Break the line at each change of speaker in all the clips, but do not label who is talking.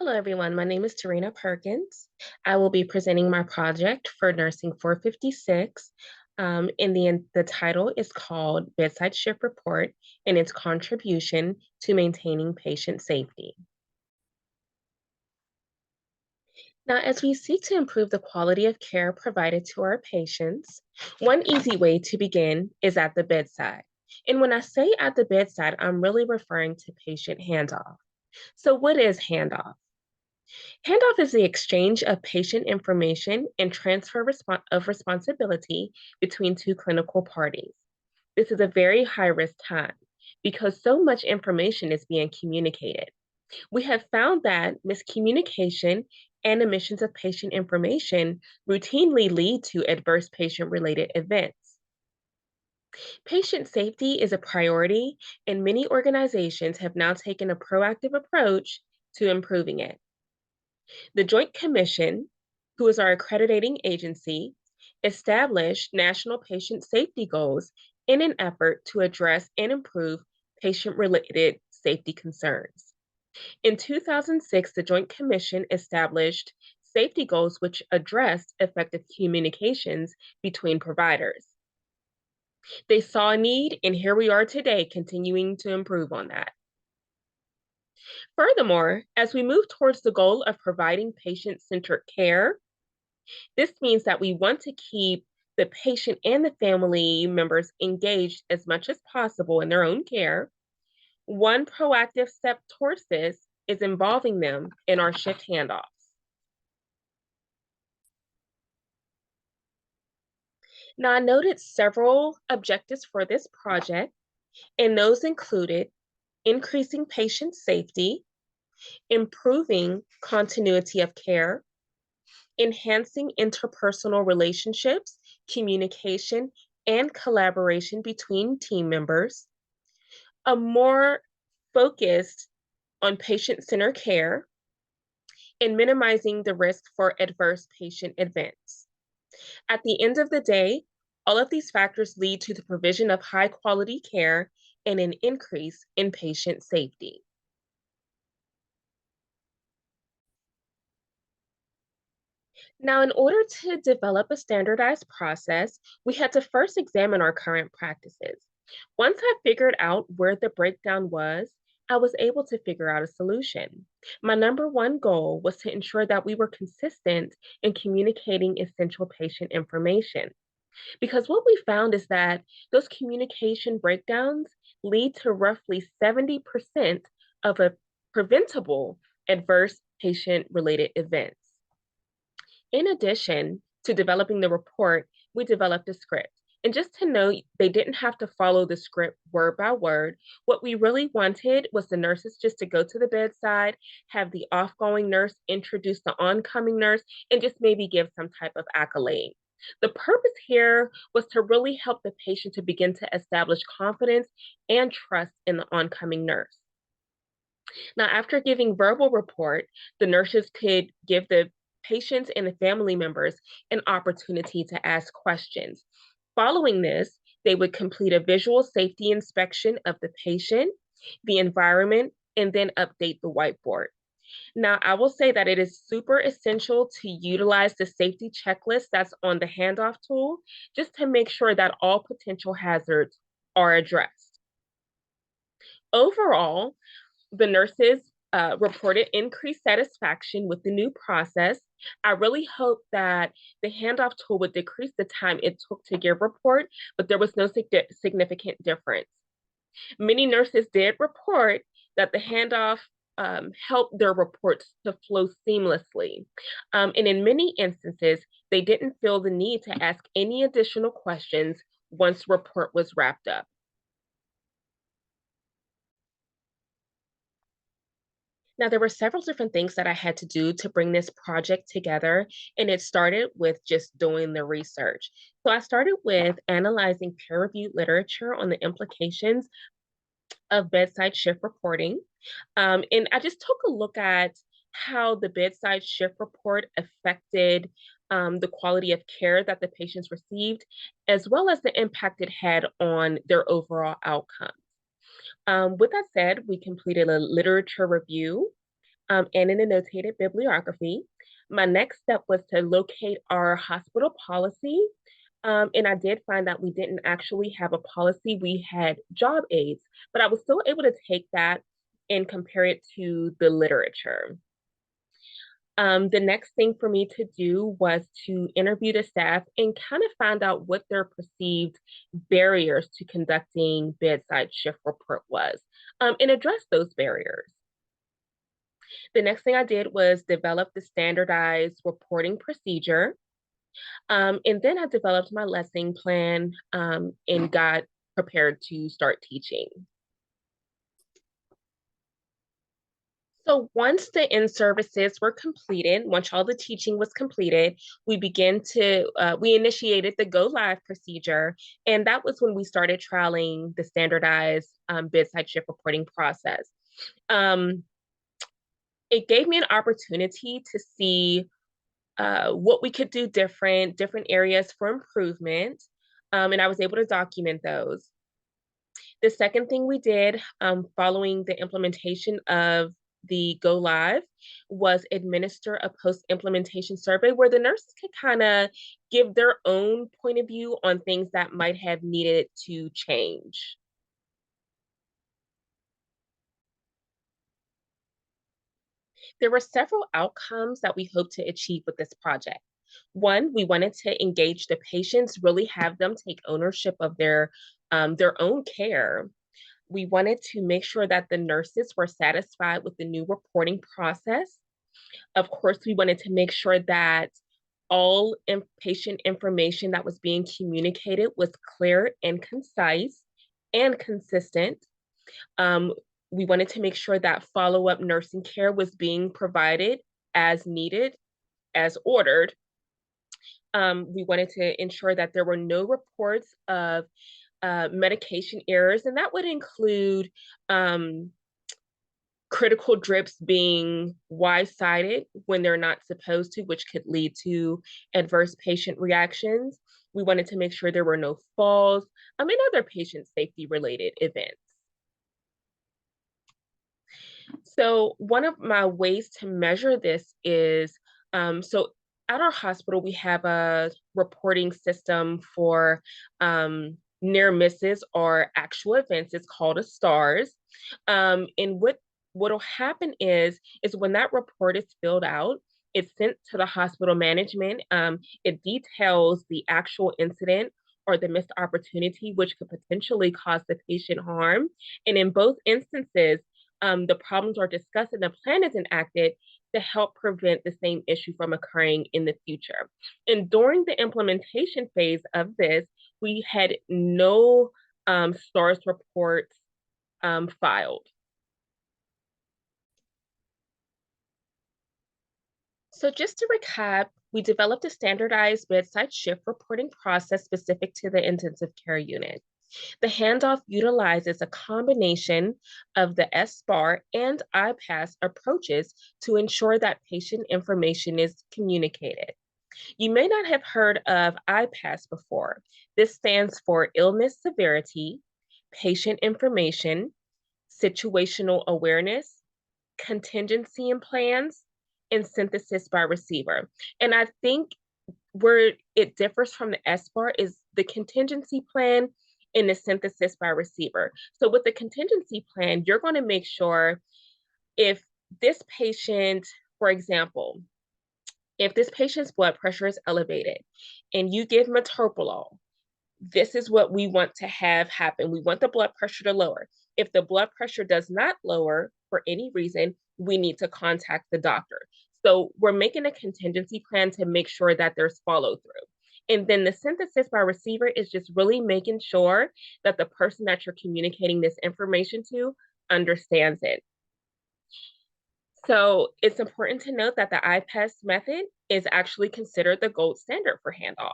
Hello, everyone. My name is Tarina Perkins. I will be presenting my project for Nursing 456. The title is called Bedside Shift Report and its contribution to maintaining patient safety. Now, as we seek to improve the quality of care provided to our patients, one easy way to begin is at the bedside. And when I say at the bedside, I'm really referring to patient handoff. So, what is handoff? Handoff is the exchange of patient information and of responsibility between two clinical parties. This is a very high risk time because so much information is being communicated. We have found that miscommunication and omissions of patient information routinely lead to adverse patient related events. Patient safety is a priority, and many organizations have now taken a proactive approach to improving it. The Joint Commission, who is our accrediting agency, established national patient safety goals in an effort to address and improve patient-related safety concerns. In 2006, the Joint Commission established safety goals which addressed effective communications between providers. They saw a need, and here we are today, continuing to improve on that. Furthermore, as we move towards the goal of providing patient-centered care, this means that we want to keep the patient and the family members engaged as much as possible in their own care. One proactive step towards this is involving them in our shift handoffs. Now, I noted several objectives for this project, and those included increasing patient safety, improving continuity of care, enhancing interpersonal relationships, communication, and collaboration between team members, a more focused on patient-centered care, and minimizing the risk for adverse patient events. At the end of the day, all of these factors lead to the provision of high quality care and an increase in patient safety. Now, in order to develop a standardized process, we had to first examine our current practices. Once I figured out where the breakdown was, I was able to figure out a solution. My number one goal was to ensure that we were consistent in communicating essential patient information. Because what we found is that those communication breakdowns lead to roughly 70% of a preventable adverse patient related events. In addition to developing the report, we developed a script. And just to note, they didn't have to follow the script word by word. What we really wanted was the nurses just to go to the bedside, have the off-going nurse introduce the oncoming nurse, and just maybe give some type of accolade. The purpose here was to really help the patient to begin to establish confidence and trust in the oncoming nurse. Now, after giving verbal report, the nurses could give the patients and the family members an opportunity to ask questions. Following this, they would complete a visual safety inspection of the patient, the environment, and then update the whiteboard. Now, I will say that it is super essential to utilize the safety checklist that's on the handoff tool, just to make sure that all potential hazards are addressed. Overall, the nurses reported increased satisfaction with the new process. I really hope that the handoff tool would decrease the time it took to give report, but there was no significant difference. Many nurses did report that the handoff helped their reports to flow seamlessly. And in many instances, they didn't feel the need to ask any additional questions once report was wrapped up. Now, there were several different things that I had to do to bring this project together, and it started with just doing the research. So I started with analyzing peer-reviewed literature on the implications of bedside shift reporting. And I just took a look at how the bedside shift report affected the quality of care that the patients received, as well as the impact it had on their overall outcome. With that said, we completed a literature review and an annotated bibliography. My next step was to locate our hospital policy. And I did find that we didn't actually have a policy. We had job aids, but I was still able to take that and compare it to the literature. The next thing for me to do was to interview the staff and kind of find out what their perceived barriers to conducting bedside shift report was, and address those barriers. The next thing I did was develop the standardized reporting procedure. And then I developed my lesson plan, and got prepared to start teaching. So once the in-services were completed, once all the teaching was completed, we initiated the go live procedure. And that was when we started trialing the standardized bedside shift reporting process. It gave me an opportunity to see what we could do different areas for improvement. And I was able to document those. The second thing we did, following the implementation of the go live, was administer a post-implementation survey where the nurses could kind of give their own point of view on things that might have needed to change. There were several outcomes that we hope to achieve with this project. One, we wanted to engage the patients, really have them take ownership of their own care. We wanted to make sure that the nurses were satisfied with the new reporting process. Of course, we wanted to make sure that all patient information that was being communicated was clear and concise and consistent. Um, we wanted to make sure that follow-up nursing care was being provided as needed, as ordered. We wanted to ensure that there were no reports of medication errors, and that would include critical drips being wide-sided when they're not supposed to, which could lead to adverse patient reactions. We wanted to make sure there were no falls, and other patient safety-related events. So one of my ways to measure this is, so at our hospital, we have a reporting system for near misses or actual events. It's called a STARS. And what'll happen is when that report is filled out, it's sent to the hospital management. It details the actual incident or the missed opportunity, which could potentially cause the patient harm. And in both instances, the problems are discussed and the plan is enacted to help prevent the same issue from occurring in the future. And during the implementation phase of this, we had no STARS reports filed. So just to recap, we developed a standardized bedside shift reporting process specific to the intensive care unit. The handoff utilizes a combination of the SBAR and IPASS approaches to ensure that patient information is communicated. You may not have heard of IPASS before. This stands for illness severity, patient information, situational awareness, contingency and plans, and synthesis by receiver. And I think where it differs from the SBAR is the contingency plan and the synthesis by receiver. So with the contingency plan, you're going to make sure if this patient, for example, if this patient's blood pressure is elevated and you give metoprolol, this is what we want to have happen. We want the blood pressure to lower. If the blood pressure does not lower for any reason, we need to contact the doctor. So we're making a contingency plan to make sure that there's follow through. And then the synthesis by receiver is just really making sure that the person that you're communicating this information to understands it. So it's important to note that the IPASS method is actually considered the gold standard for handoffs.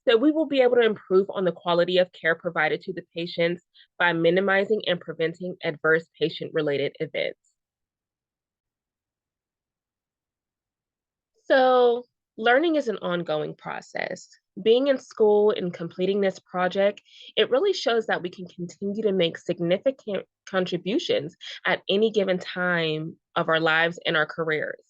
So we will be able to improve on the quality of care provided to the patients by minimizing and preventing adverse patient-related events. So learning is an ongoing process. Being in school and completing this project, it really shows that we can continue to make significant contributions at any given time of our lives and our careers.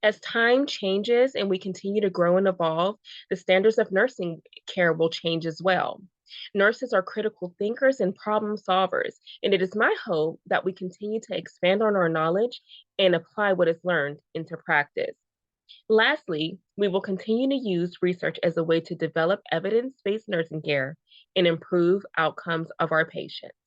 As time changes and we continue to grow and evolve, the standards of nursing care will change as well. Nurses are critical thinkers and problem solvers, and it is my hope that we continue to expand on our knowledge and apply what is learned into practice. Lastly, we will continue to use research as a way to develop evidence based nursing care and improve outcomes of our patients.